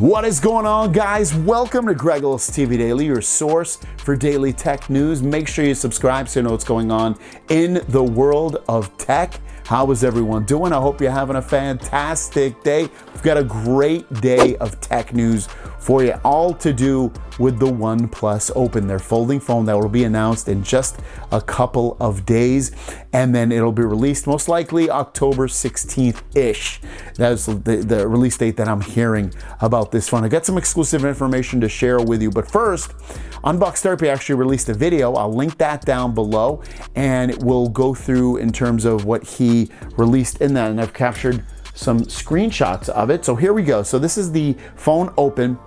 What is going on, guys? Welcome to Gregulous TV Daily, your source for daily tech news. Make sure you subscribe so you know what's going on in the world of tech. How is everyone doing? I hope you're having a fantastic day. We've got a great day of tech news for you, all to do with the Oneplus Open, their folding phone that will be announced in just a couple of days, and then it'll be released most likely October 16th-ish. That's the release date that I'm hearing about this phone. I got some exclusive information to share with you, but first, Unbox Therapy actually released a video. I'll link that down below, and we'll go through in terms of what he released in that, and I've captured some screenshots of it. So here we go. So this is the phone Open.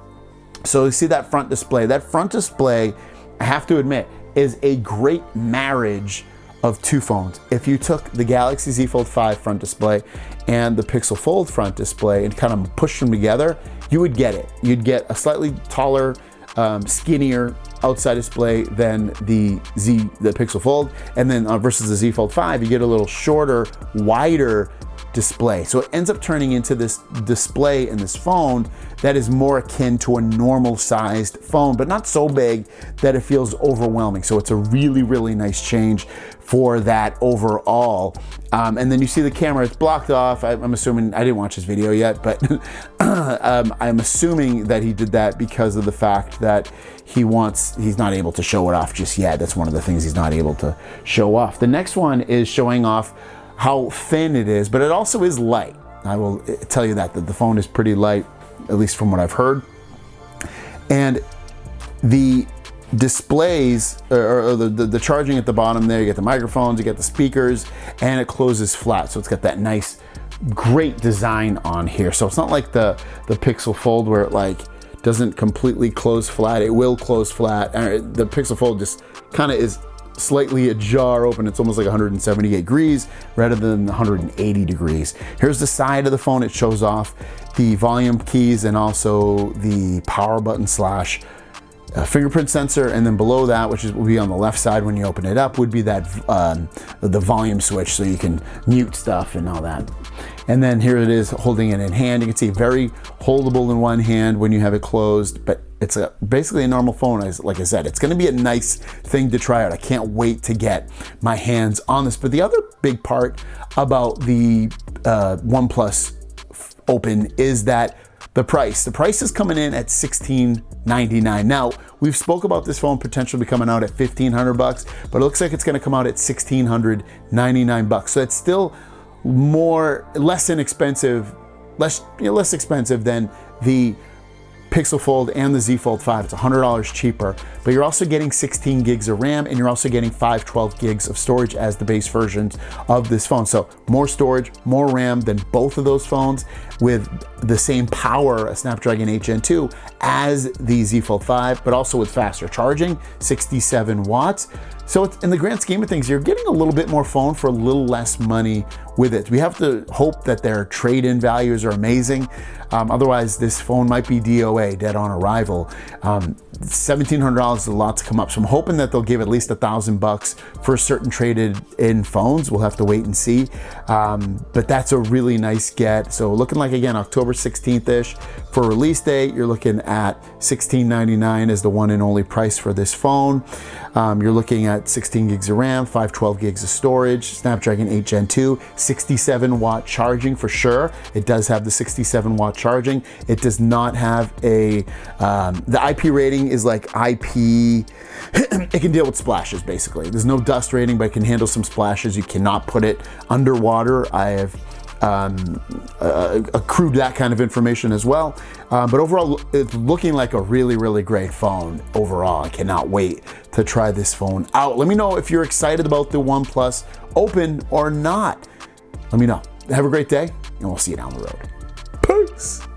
So you see that front display. That front display, I have to admit, is a great marriage of two phones. If you took the Galaxy Z Fold 5 front display and the Pixel Fold front display and kind of pushed them together, you would get it. You'd get a slightly taller, skinnier outside display than the Pixel Fold, and then versus the Z Fold 5, you get a little shorter, wider display. So it ends up turning into this display in this phone that is more akin to a normal sized phone, but not so big that it feels overwhelming. So it's a really, really nice change for that overall. And then you see the camera, it's blocked off. I'm assuming, I didn't watch his video yet, but I'm assuming that he did that because of the fact that he's not able to show it off just yet. That's one of the things he's not able to show off. The next one is showing off how thin it is, but it also is light. I will tell you that the phone is pretty light, at least from what I've heard. And the displays, or the charging at the bottom there, you get the microphones, you get the speakers, and it closes flat. So it's got that nice, great design on here. So it's not like the Pixel Fold where it like doesn't completely close flat. It will close flat. The Pixel Fold just kind of is slightly ajar open. It's almost like 170 degrees rather than 180 degrees. Here's the side of the phone. It shows off the volume keys and also the power button slash fingerprint sensor, and then below that, which will be on the left side when you open it up, would be that the volume switch, so you can mute stuff and all that. And then here it is holding it in hand. You can see very holdable in one hand when you have it closed, but it's basically a normal phone. Like I said, it's going to be a nice thing to try out. I can't wait to get my hands on this. But the other big part about the Oneplus Open is that the price is coming in at $1,699. Now, we've spoke about this phone potentially be coming out at $1,500, but it looks like it's going to come out at $1,699. So it's still less expensive than the Pixel Fold and the Z Fold 5. It's $100 cheaper, but you're also getting 16 gigs of RAM, and you're also getting 512 gigs of storage as the base versions of this phone. So more storage, more RAM than both of those phones, with the same power, a Snapdragon 8 Gen 2 as the Z Fold 5, but also with faster charging, 67 watts. So in the grand scheme of things, you're getting a little bit more phone for a little less money with it. We have to hope that their trade-in values are amazing. Otherwise, this phone might be DOA, dead on arrival. $1,700 is a lot to come up. So I'm hoping that they'll give at least $1,000 for certain traded-in phones. We'll have to wait and see. But that's a really nice get. So looking like, again, October 16th-ish for release date. You're looking at $1,699 as the one and only price for this phone. You're looking at 16 gigs of RAM, 512 gigs of storage, Snapdragon 8 Gen 2, 67 watt charging for sure. It does have the 67 watt charging. It does not have the IP rating is like IP, it can deal with splashes basically. There's no dust rating, but it can handle some splashes. You cannot put it underwater. I have accrued that kind of information as well. But overall, it's looking like a really, really great phone overall. I cannot wait to try this phone out. Let me know if you're excited about the Oneplus Open or not. Let me know. Have a great day, and we'll see you down the road. Peace.